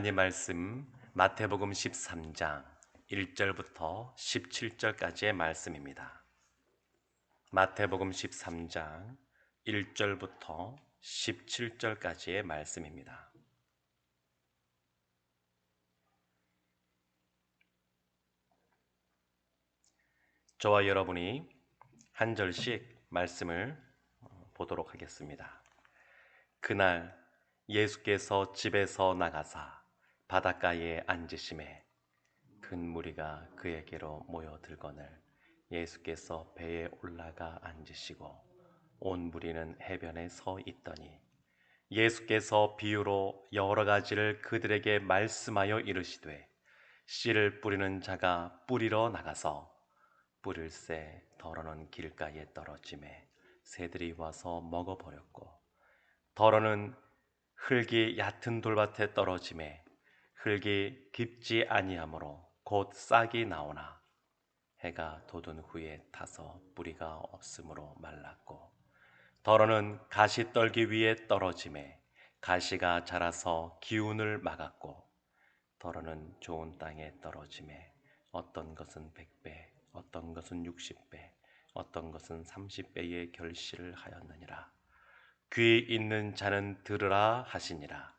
하나님 말씀 마태복음 13장 1절부터 17절까지의 말씀입니다. 마태복음 13장 1절부터 17절까지의 말씀입니다. 저와 여러분이 한 절씩 말씀을 보도록 하겠습니다. 그날 예수께서 집에서 나가사 바닷가에 앉으심에 큰 무리가 그에게로 모여들거늘 예수께서 배에 올라가 앉으시고 온 무리는 해변에 서 있더니 예수께서 비유로 여러 가지를 그들에게 말씀하여 이르시되 씨를 뿌리는 자가 뿌리러 나가서 뿌릴새 더러는 길가에 떨어짐에 새들이 와서 먹어버렸고 더러는 흙이 얕은 돌밭에 떨어짐에 흙이 깊지 아니하므로 곧 싹이 나오나 해가 돋은 후에 타서 뿌리가 없으므로 말랐고 더러는 가시떨기 위에 떨어짐에 가시가 자라서 기운을 막았고 더러는 좋은 땅에 떨어짐에 어떤 것은 100배 어떤 것은 60배 어떤 것은 30배의 결실을 하였느니라. 귀 있는 자는 들으라 하시니라.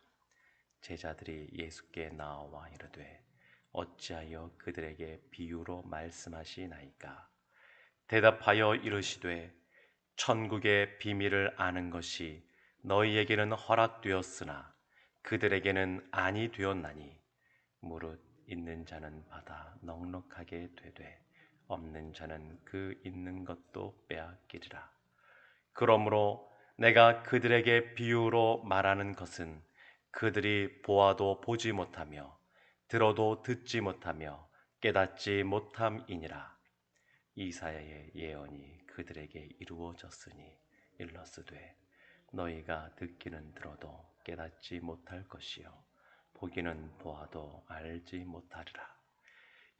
제자들이 예수께 나와 이르되 어찌하여 그들에게 비유로 말씀하시나이까? 대답하여 이르시되 천국의 비밀을 아는 것이 너희에게는 허락되었으나 그들에게는 아니 되었나니 무릇 있는 자는 받아 넉넉하게 되되 없는 자는 그 있는 것도 빼앗기리라. 그러므로 내가 그들에게 비유로 말하는 것은 그들이 보아도 보지 못하며 들어도 듣지 못하며 깨닫지 못함이니라. 이사야의 예언이 그들에게 이루어졌으니 일러스되 너희가 듣기는 들어도 깨닫지 못할 것이요 보기는 보아도 알지 못하리라.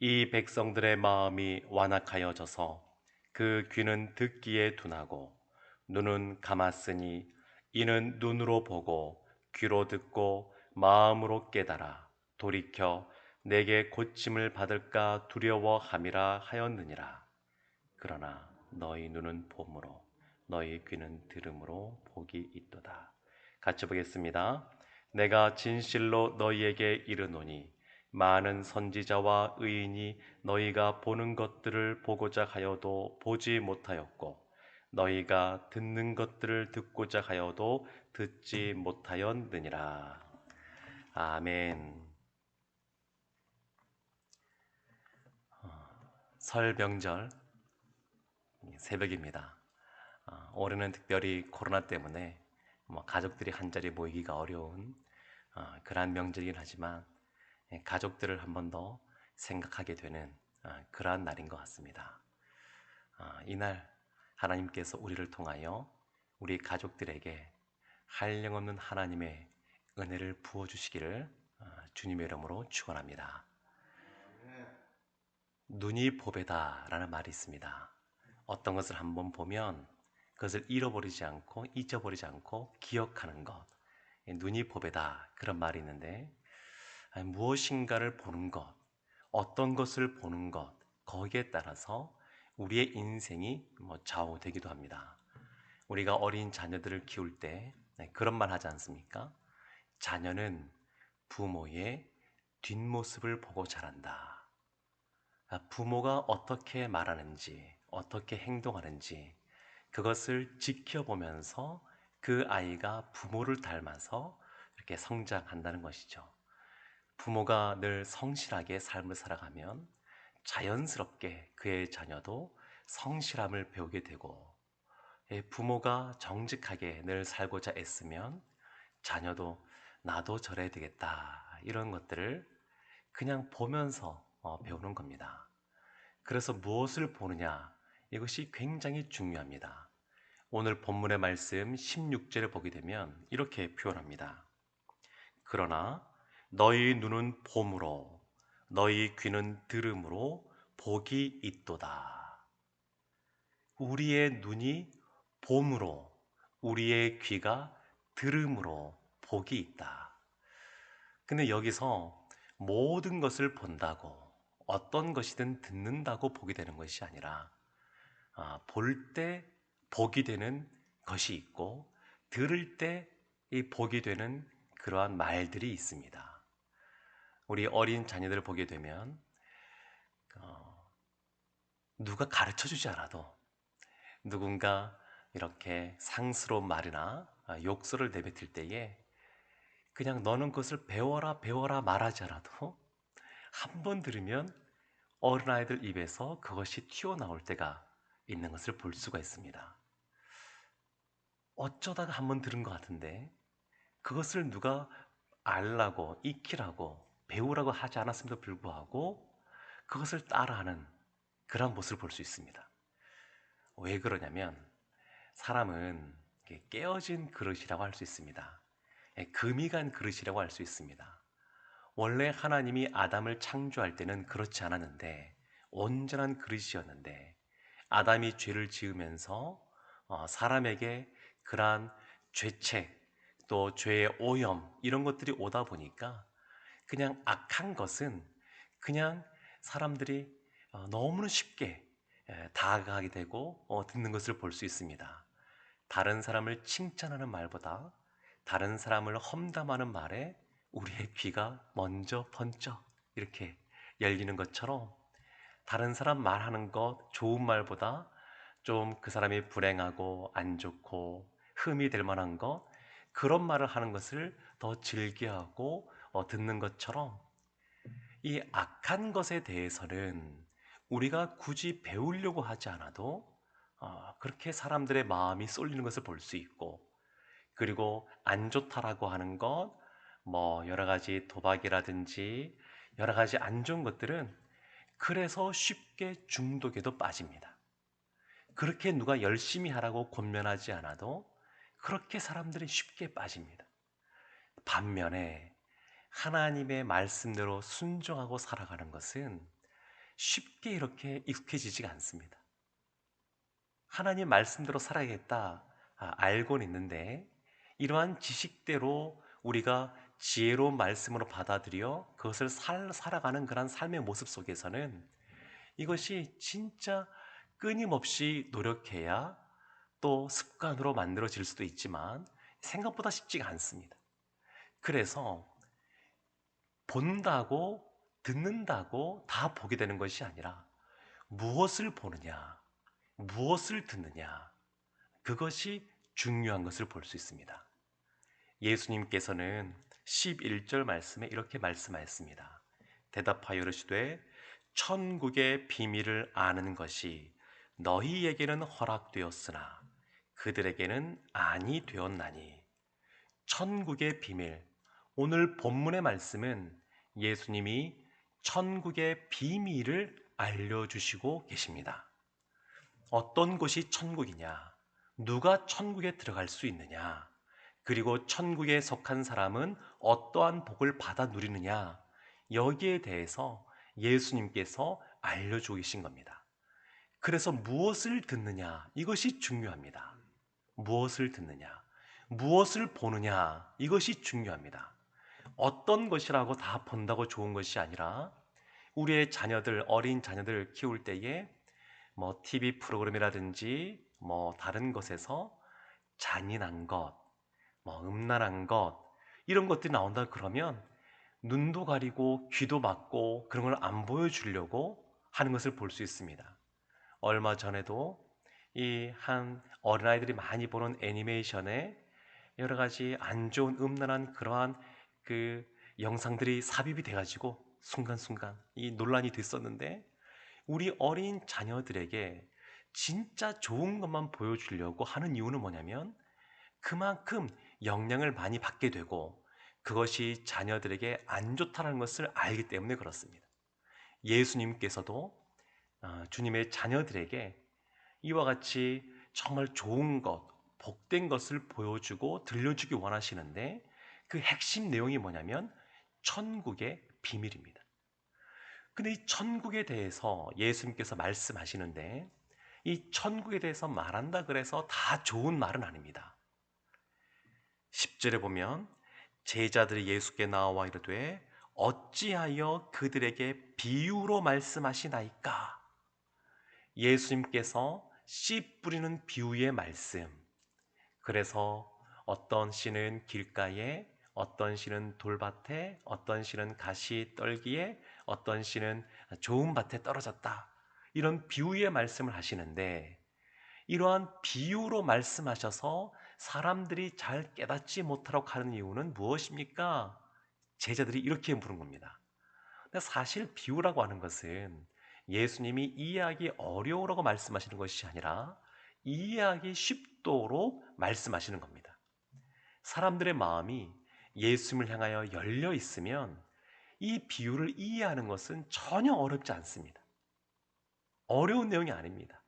이 백성들의 마음이 완악하여져서 그 귀는 듣기에 둔하고 눈은 감았으니 이는 눈으로 보고 귀로 듣고 마음으로 깨달아 돌이켜 내게 고침을 받을까 두려워함이라 하였느니라. 그러나 너희 눈은 봄으로 너희 귀는 들음으로 복이 있도다. 같이 보겠습니다. 내가 진실로 너희에게 이르노니 많은 선지자와 의인이 너희가 보는 것들을 보고자 하여도 보지 못하였고 너희가 듣는 것들을 듣고자 하여도 듣지 못하였느니라. 아멘. 설 명절 새벽입니다. 올해는 특별히 코로나 때문에 가족들이 한자리에 모이기가 어려운 그러한 명절이긴 하지만 가족들을 한 번 더 생각하게 되는 그러한 날인 것 같습니다. 이날 하나님께서 우리를 통하여 우리 가족들에게 한량없는 하나님의 은혜를 부어주시기를 주님의 이름으로 축원합니다. 눈이 보배다라는 말이 있습니다. 어떤 것을 한번 보면 그것을 잃어버리지 않고 잊어버리지 않고 기억하는 것, 눈이 보배다 그런 말이 있는데 무엇인가를 보는 것, 어떤 것을 보는 것 거기에 따라서 우리의 인생이 좌우되기도 합니다. 우리가 어린 자녀들을 키울 때 그런 말 하지 않습니까? 자녀는 부모의 뒷모습을 보고 자란다. 부모가 어떻게 말하는지, 어떻게 행동하는지 그것을 지켜보면서 그 아이가 부모를 닮아서 이렇게 성장한다는 것이죠. 부모가 늘 성실하게 삶을 살아가면 자연스럽게 그의 자녀도 성실함을 배우게 되고 부모가 정직하게 늘 살고자 애쓰면 자녀도 나도 저래야 되겠다 이런 것들을 그냥 보면서 배우는 겁니다. 그래서 무엇을 보느냐 이것이 굉장히 중요합니다. 오늘 본문의 말씀 16절을 보게 되면 이렇게 표현합니다. 그러나 너희 눈은 봄으로 너희 귀는 들음으로 복이 있도다. 우리의 눈이 봄으로 우리의 귀가 들음으로 복이 있다. 근데 여기서 모든 것을 본다고, 어떤 것이든 듣는다고 보게 되는 것이 아니라 볼 때 복이 되는 것이 있고 들을 때 이 복이 되는 그러한 말들이 있습니다. 우리 어린 자녀들을 보게 되면 어, 누가 가르쳐 주지 않아도 누군가 이렇게 상스러운 말이나 욕설을 내뱉을 때에 그냥 너는 그것을 배워라 배워라 말하지 않아도 한 번 들으면 어린아이들 입에서 그것이 튀어나올 때가 있는 것을 볼 수가 있습니다. 어쩌다가 한 번 들은 것 같은데 그것을 누가 알라고, 익히라고, 배우라고 하지 않았음에도 불구하고 그것을 따라하는 그런 모습을 볼 수 있습니다. 왜 그러냐면 사람은 깨어진 그릇이라고 할 수 있습니다. 금이 간 그릇이라고 할 수 있습니다. 원래 하나님이 아담을 창조할 때는 그렇지 않았는데 온전한 그릇이었는데 아담이 죄를 지으면서 사람에게 그러한 죄책 또 죄의 오염 이런 것들이 오다 보니까 그냥 악한 것은 그냥 사람들이 너무나 쉽게 다가가게 되고 듣는 것을 볼 수 있습니다. 다른 사람을 칭찬하는 말보다 다른 사람을 험담하는 말에 우리의 귀가 먼저 번쩍 이렇게 열리는 것처럼 다른 사람 말하는 것 좋은 말보다 좀 그 사람이 불행하고 안 좋고 흠이 될 만한 것 그런 말을 하는 것을 더 즐겨하고 듣는 것처럼 이 악한 것에 대해서는 우리가 굳이 배우려고 하지 않아도 그렇게 사람들의 마음이 쏠리는 것을 볼 수 있고 그리고 안 좋다라고 하는 것, 뭐 여러 가지 도박이라든지 여러 가지 안 좋은 것들은 그래서 쉽게 중독에도 빠집니다. 그렇게 누가 열심히 하라고 권면하지 않아도 그렇게 사람들이 쉽게 빠집니다. 반면에 하나님의 말씀대로 순종하고 살아가는 것은 쉽게 이렇게 익숙해지지가 않습니다. 하나님 말씀대로 살아야겠다 알고는 있는데 이러한 지식대로 우리가 지혜로운 말씀으로 받아들여 그것을 살아가는 그런 삶의 모습 속에서는 이것이 진짜 끊임없이 노력해야 또 습관으로 만들어질 수도 있지만 생각보다 쉽지가 않습니다. 그래서 본다고 듣는다고 다 보게 되는 것이 아니라 무엇을 보느냐, 무엇을 듣느냐, 그것이 중요한 것을 볼 수 있습니다. 예수님께서는 11절 말씀에 이렇게 말씀하였습니다. 대답하여 이르시되 천국의 비밀을 아는 것이 너희에게는 허락되었으나 그들에게는 아니 되었나니. 천국의 비밀. 오늘 본문의 말씀은 예수님이 천국의 비밀을 알려주시고 계십니다. 어떤 곳이 천국이냐? 누가 천국에 들어갈 수 있느냐? 그리고 천국에 속한 사람은 어떠한 복을 받아 누리느냐? 여기에 대해서 예수님께서 알려주고 계신 겁니다. 그래서 무엇을 듣느냐? 이것이 중요합니다. 무엇을 듣느냐? 무엇을 보느냐? 이것이 중요합니다. 어떤 것이라고 다 본다고 좋은 것이 아니라 우리의 자녀들, 어린 자녀들 키울 때에 뭐 TV 프로그램이라든지 뭐 다른 것에서 잔인한 것, 뭐 음란한 것 이런 것들이 나온다 그러면 눈도 가리고 귀도 막고 그런 걸 안 보여주려고 하는 것을 볼 수 있습니다. 얼마 전에도 이 한 어린아이들이 많이 보는 애니메이션에 여러 가지 안 좋은 음란한 그러한 그 영상들이 삽입이 돼가지고 순간순간 이 논란이 됐었는데 우리 어린 자녀들에게 진짜 좋은 것만 보여주려고 하는 이유는 뭐냐면 그만큼 영향을 많이 받게 되고 그것이 자녀들에게 안 좋다는 것을 알기 때문에 그렇습니다. 예수님께서도 주님의 자녀들에게 이와 같이 정말 좋은 것, 복된 것을 보여주고 들려주기 원하시는데 그 핵심 내용이 뭐냐면 천국의 비밀입니다. 근데 이 천국에 대해서 예수님께서 말씀하시는데 이 천국에 대해서 말한다 그래서 다 좋은 말은 아닙니다. 10절에 보면 제자들이 예수께 나와 이르되 어찌하여 그들에게 비유로 말씀하시나이까? 예수님께서 씨 뿌리는 비유의 말씀. 그래서 어떤 씨는 길가에, 어떤 씨는 돌밭에, 어떤 씨는 가시 떨기에, 어떤 씨는 좋은 밭에 떨어졌다. 이런 비유의 말씀을 하시는데, 이러한 비유로 말씀하셔서 사람들이 잘 깨닫지 못하도록 하는 이유는 무엇입니까? 제자들이 이렇게 물은 겁니다. 근데 사실 비유라고 하는 것은 예수님이 이해하기 어려우라고 말씀하시는 것이 아니라 이해하기 쉽도록 말씀하시는 겁니다. 사람들의 마음이 예수님을 향하여 열려 있으면 이 비유를 이해하는 것은 전혀 어렵지 않습니다. 어려운 내용이 아닙니다.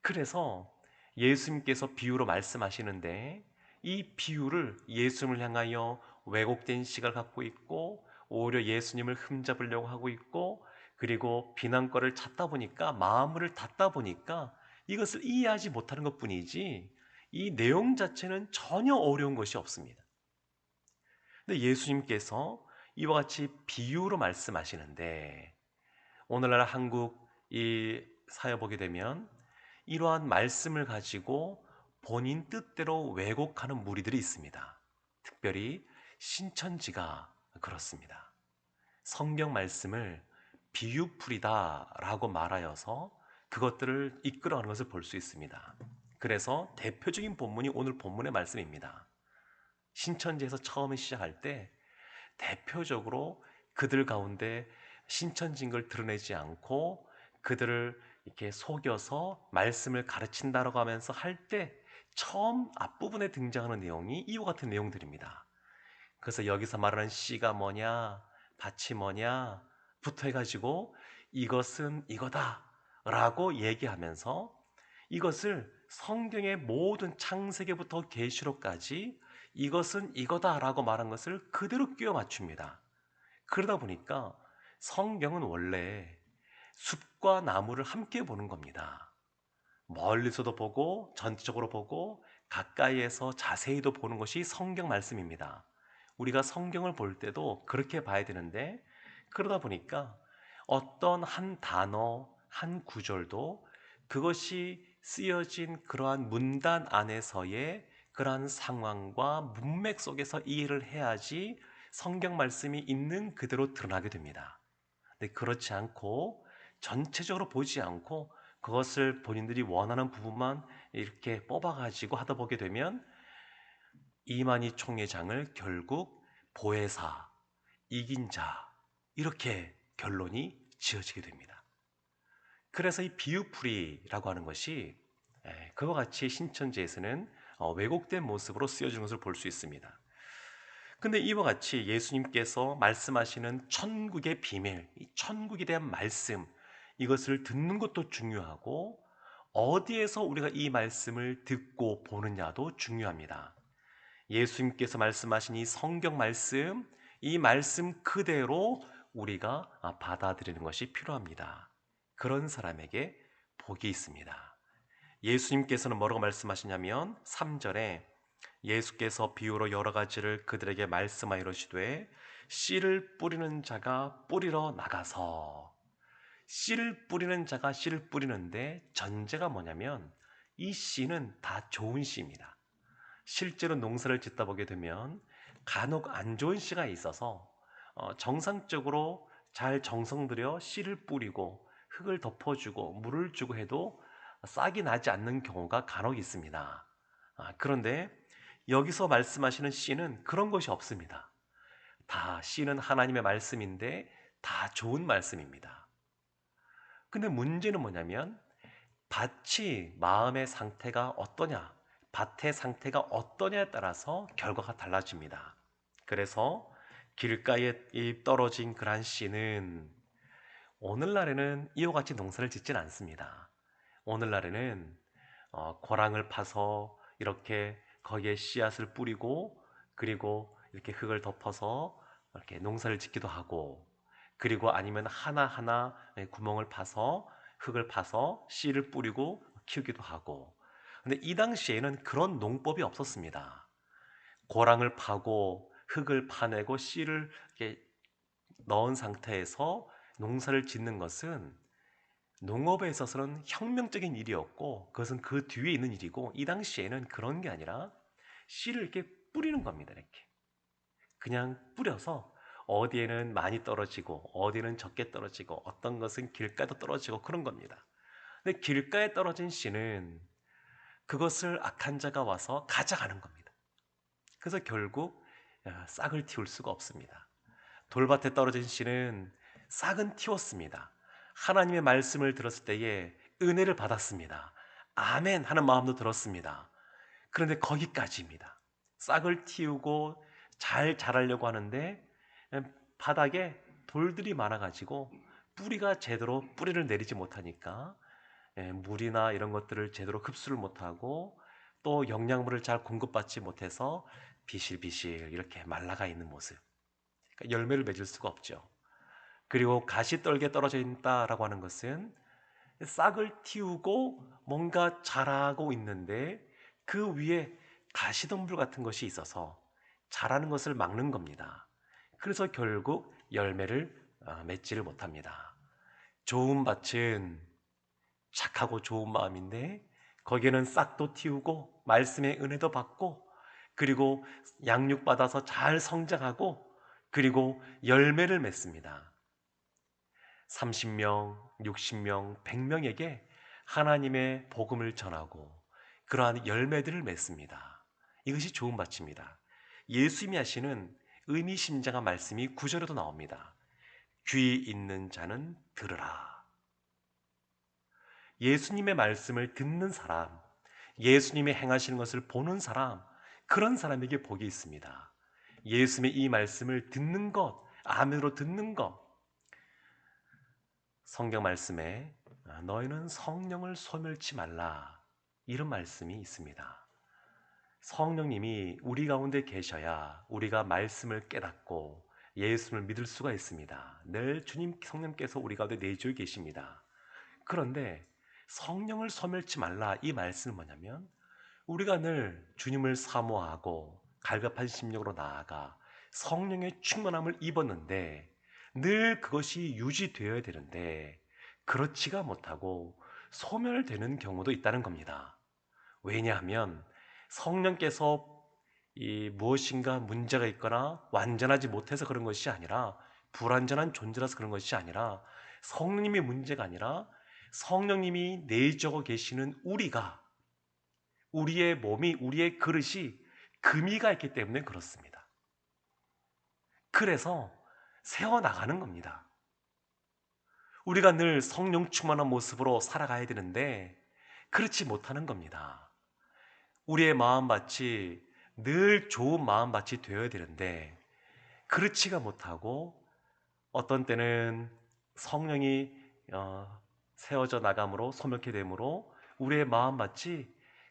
그래서 예수님께서 비유로 말씀하시는데 이 비유를 예수님을 향하여 왜곡된 시각을 갖고 있고 오히려 예수님을 흠잡으려고 하고 있고 그리고 비난거리를 찾다 보니까 마음을 닫다 보니까 이것을 이해하지 못하는 것뿐이지 이 내용 자체는 전혀 어려운 것이 없습니다. 근데 예수님께서 이와 같이 비유로 말씀하시는데 오늘날 한국 이 사회 보게 되면 이러한 말씀을 가지고 본인 뜻대로 왜곡하는 무리들이 있습니다. 특별히 신천지가 그렇습니다. 성경 말씀을 비유풀이다라고 말하여서 그것들을 이끌어가는 것을 볼 수 있습니다. 그래서 대표적인 본문이 오늘 본문의 말씀입니다. 신천지에서 처음에 시작할 때 대표적으로 그들 가운데 신천지인 걸 드러내지 않고 그들을 이렇게 속여서 말씀을 가르친다라고 하면서 할 때 처음 앞부분에 등장하는 내용이 이와 같은 내용들입니다. 그래서 여기서 말하는 씨가 뭐냐, 밭이 뭐냐 부터 해가지고 이것은 이거다 라고 얘기하면서 이것을 성경의 모든 창세기부터 계시록까지 이것은 이거다라고 말한 것을 그대로 끼워 맞춥니다. 그러다 보니까 성경은 원래 숲과 나무를 함께 보는 겁니다. 멀리서도 보고 전체적으로 보고 가까이에서 자세히도 보는 것이 성경 말씀입니다. 우리가 성경을 볼 때도 그렇게 봐야 되는데 그러다 보니까 어떤 한 단어, 한 구절도 그것이 쓰여진 그러한 문단 안에서의 그러한 상황과 문맥 속에서 이해를 해야지 성경 말씀이 있는 그대로 드러나게 됩니다. 근데 그렇지 않고 전체적으로 보지 않고 그것을 본인들이 원하는 부분만 이렇게 뽑아가지고 하다 보게 되면 이만희 총회장을 결국 보혜사, 이긴 자 이렇게 결론이 지어지게 됩니다. 그래서 이 비유풀이라고 하는 것이 그와 같이 신천지에서는 왜곡된 모습으로 쓰여지는 것을 볼 수 있습니다. 근데 이와 같이 예수님께서 말씀하시는 천국의 비밀, 이 천국에 대한 말씀, 이것을 듣는 것도 중요하고 어디에서 우리가 이 말씀을 듣고 보느냐도 중요합니다. 예수님께서 말씀하신 이 성경 말씀, 이 말씀 그대로 우리가 받아들이는 것이 필요합니다. 그런 사람에게 복이 있습니다. 예수님께서는 뭐라고 말씀하시냐면 3절에 예수께서 비유로 여러 가지를 그들에게 말씀하여 이르시되 씨를 뿌리는 자가 뿌리러 나가서 씨를 뿌리는 자가 씨를 뿌리는데 전제가 뭐냐면 이 씨는 다 좋은 씨입니다. 실제로 농사를 짓다 보게 되면 간혹 안 좋은 씨가 있어서 정상적으로 잘 정성 들여 씨를 뿌리고 흙을 덮어주고 물을 주고 해도 싹이 나지 않는 경우가 간혹 있습니다. 그런데 여기서 말씀하시는 씨는 그런 것이 없습니다. 다 씨는 하나님의 말씀인데 다 좋은 말씀입니다. 근데 문제는 뭐냐면 밭이 마음의 상태가 어떠냐, 밭의 상태가 어떠냐에 따라서 결과가 달라집니다. 그래서 길가에 떨어진 그런 씨는 오늘날에는 이와 같이 농사를 짓진 않습니다. 오늘날에는 고랑을 파서 이렇게 거기에 씨앗을 뿌리고 그리고 이렇게 흙을 덮어서 이렇게 농사를 짓기도 하고 그리고 아니면 하나하나 구멍을 파서 흙을 파서 씨를 뿌리고 키우기도 하고 근데 이 당시에는 그런 농법이 없었습니다. 고랑을 파고 흙을 파내고 씨를 이렇게 넣은 상태에서 농사를 짓는 것은 농업에 있어서는 혁명적인 일이었고, 그것은 그 뒤에 있는 일이고, 이 당시에는 그런 게 아니라 씨를 이렇게 뿌리는 겁니다. 이렇게 그냥 뿌려서 어디에는 많이 떨어지고 어디에는 적게 떨어지고 어떤 것은 길가에도 떨어지고 그런 겁니다. 근데 길가에 떨어진 씨는 그것을 악한 자가 와서 가져가는 겁니다. 그래서 결국 싹을 틔울 수가 없습니다. 돌밭에 떨어진 씨는 싹은 틔웠습니다. 하나님의 말씀을 들었을 때에 은혜를 받았습니다. 아멘 하는 마음도 들었습니다. 그런데 거기까지입니다. 싹을 틔우고 잘 자라려고 하는데 바닥에 돌들이 많아가지고 뿌리가 제대로 뿌리를 내리지 못하니까 물이나 이런 것들을 제대로 흡수를 못하고 또 영양분을 잘 공급받지 못해서 비실비실 이렇게 말라가 있는 모습. 그러니까 열매를 맺을 수가 없죠. 그리고 가시떨기에 떨어져 있다라고 하는 것은 싹을 틔우고 뭔가 자라고 있는데 그 위에 가시덤불 같은 것이 있어서 자라는 것을 막는 겁니다. 그래서 결국 열매를 맺지를 못합니다. 좋은 밭은 착하고 좋은 마음인데 거기에는 싹도 틔우고 말씀의 은혜도 받고 그리고 양육받아서 잘 성장하고 그리고 열매를 맺습니다. 30명, 60명, 100명에게 하나님의 복음을 전하고 그러한 열매들을 맺습니다. 이것이 좋은 밭입니다. 예수님이 하시는 의미심장한 말씀이 9절에도 나옵니다. 귀 있는 자는 들으라. 예수님의 말씀을 듣는 사람, 예수님이 행하시는 것을 보는 사람, 그런 사람에게 복이 있습니다. 예수님의 이 말씀을 듣는 것, 아멘으로 듣는 것. 성경 말씀에 너희는 성령을 소멸치 말라 이런 말씀이 있습니다. 성령님이 우리 가운데 계셔야 우리가 말씀을 깨닫고 예수를 믿을 수가 있습니다. 늘 주님 성령께서 우리 가운데 내주에 계십니다. 그런데 성령을 소멸치 말라 이 말씀은 뭐냐면 우리가 늘 주님을 사모하고 갈급한 심령으로 나아가 성령의 충만함을 입었는데 늘 그것이 유지되어야 되는데 그렇지가 못하고 소멸되는 경우도 있다는 겁니다. 왜냐하면 성령께서 이 무엇인가 문제가 있거나 완전하지 못해서 그런 것이 아니라 불완전한 존재라서 그런 것이 아니라 성령님의 문제가 아니라 성령님이 내주고 계시는 우리의 몸이 우리의 그릇이 금이가 있기 때문에 그렇습니다. 그래서 세워나가는 겁니다. 우리가 늘 성령 충만한 모습으로 살아가야 되는데 그렇지 못하는 겁니다. 우리의 마음밭이 늘 좋은 마음밭이 되어야 되는데 그렇지가 못하고 어떤 때는 성령이 세워져 나감으로 소멸케 되므로 우리의 마음밭이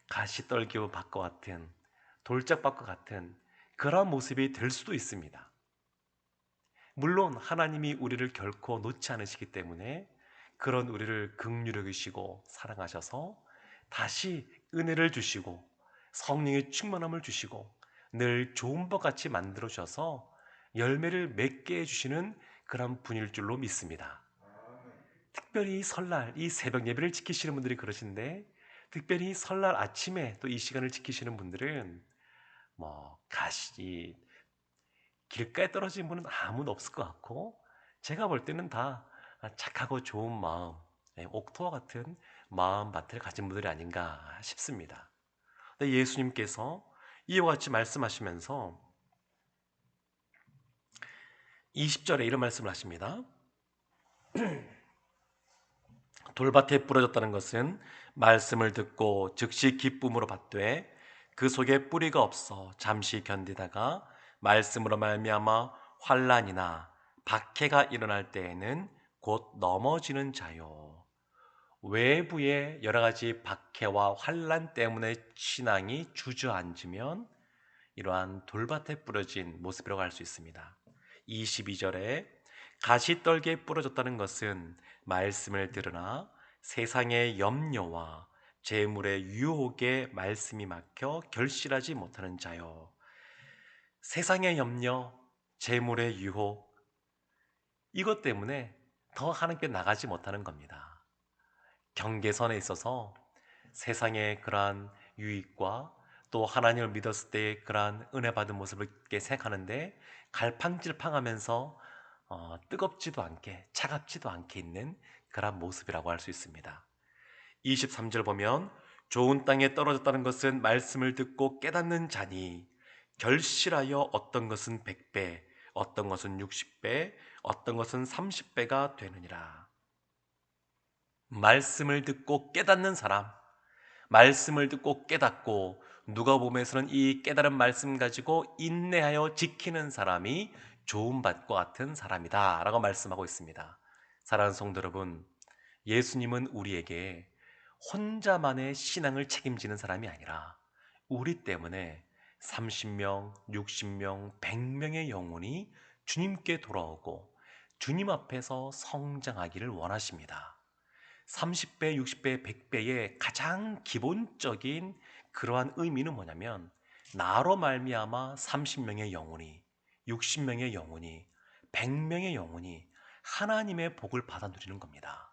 가시떨기와 밭과 같은 돌짝밭과 같은 그런 모습이 될 수도 있습니다. 물론 하나님이 우리를 결코 놓지 않으시기 때문에 그런 우리를 긍휼히 여기시고 사랑하셔서 다시 은혜를 주시고 성령의 충만함을 주시고 늘 좋은 것 같이 만들어 주셔서 열매를 맺게 해주시는 그런 분일 줄로 믿습니다. 특별히 설날 이 새벽 예배를 지키시는 분들이 그러신데 특별히 설날 아침에 또 이 시간을 지키시는 분들은 가시 길가에 떨어진 분은 아무도 없을 것 같고 제가 볼 때는 다 착하고 좋은 마음, 옥토와 같은 마음밭을 가진 분들이 아닌가 싶습니다. 근데 예수님께서 이와 같이 말씀하시면서 20절에 이런 말씀을 하십니다. 돌밭에 부러졌다는 것은 말씀을 듣고 즉시 기쁨으로 받되 그 속에 뿌리가 없어 잠시 견디다가 말씀으로 말미암아 환난이나 박해가 일어날 때에는 곧 넘어지는 자요. 외부의 여러 가지 박해와 환난 때문에 신앙이 주저앉으면 이러한 돌밭에 부러진 모습이라고 할 수 있습니다. 22절에 가시떨기에 부러졌다는 것은 말씀을 들으나 세상의 염려와 재물의 유혹에 말씀이 막혀 결실하지 못하는 자요. 세상의 염려, 재물의 유혹, 이것 때문에 더 하나님께 나가지 못하는 겁니다. 경계선에 있어서 세상의 그러한 유익과 또 하나님을 믿었을 때의 그러한 은혜 받은 모습을 이렇게 생각하는데 갈팡질팡하면서 뜨겁지도 않게 차갑지도 않게 있는 그러한 모습이라고 할 수 있습니다. 23절 보면 좋은 땅에 떨어졌다는 것은 말씀을 듣고 깨닫는 자니 결실하여 어떤 것은 100배, 어떤 것은 60배, 어떤 것은 30배가 되느니라. 말씀을 듣고 깨닫는 사람, 말씀을 듣고 깨닫고 누가복음에서는 이 깨달은 말씀 가지고 인내하여 지키는 사람이 좋은 밭과 같은 사람이다 라고 말씀하고 있습니다. 사랑하는 성도 여러분, 예수님은 우리에게 혼자만의 신앙을 책임지는 사람이 아니라 우리 때문에 30명, 60명, 100명의 영혼이 주님께 돌아오고 주님 앞에서 성장하기를 원하십니다. 30배, 60배, 100배의 가장 기본적인 그러한 의미는 뭐냐면 나로 말미암아 30명의 영혼이, 60명의 영혼이, 100명의 영혼이 하나님의 복을 받아 누리는 겁니다.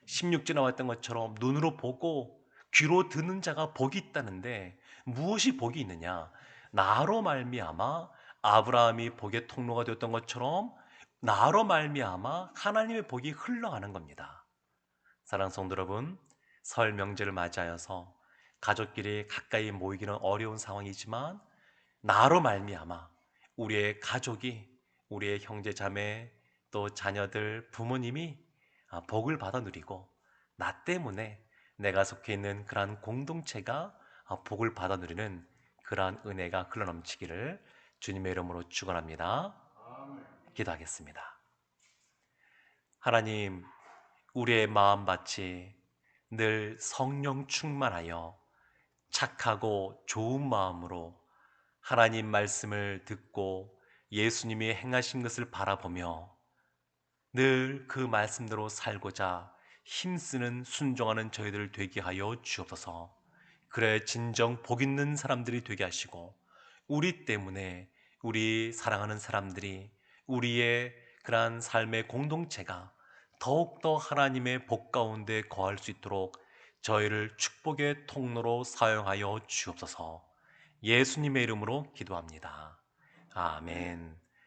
16절에 나왔던 것처럼 눈으로 보고 귀로 듣는 자가 복이 있다는데 무엇이 복이 있느냐? 나로 말미암아 아브라함이 복의 통로가 되었던 것처럼 나로 말미암아 하나님의 복이 흘러가는 겁니다. 사랑하는 성도 여러분, 설 명제를 맞이하여서 가족끼리 가까이 모이기는 어려운 상황이지만 나로 말미암아 우리의 가족이, 우리의 형제 자매, 또 자녀들, 부모님이 복을 받아 누리고 나 때문에 내가 속해 있는 그러한 공동체가 복을 받아 누리는 그러한 은혜가 흘러넘치기를 주님의 이름으로 축원합니다. 기도하겠습니다. 하나님, 우리의 마음밭이 늘 성령 충만하여 착하고 좋은 마음으로 하나님 말씀을 듣고 예수님이 행하신 것을 바라보며 늘 그 말씀대로 살고자 힘쓰는 순종하는 저희들 되게 하여 주옵소서. 그래 진정 복 있는 사람들이 되게 하시고 우리 때문에 우리 사랑하는 사람들이 우리의 그러한 삶의 공동체가 더욱더 하나님의 복 가운데 거할 수 있도록 저희를 축복의 통로로 사용하여 주옵소서. 예수님의 이름으로 기도합니다. 아멘.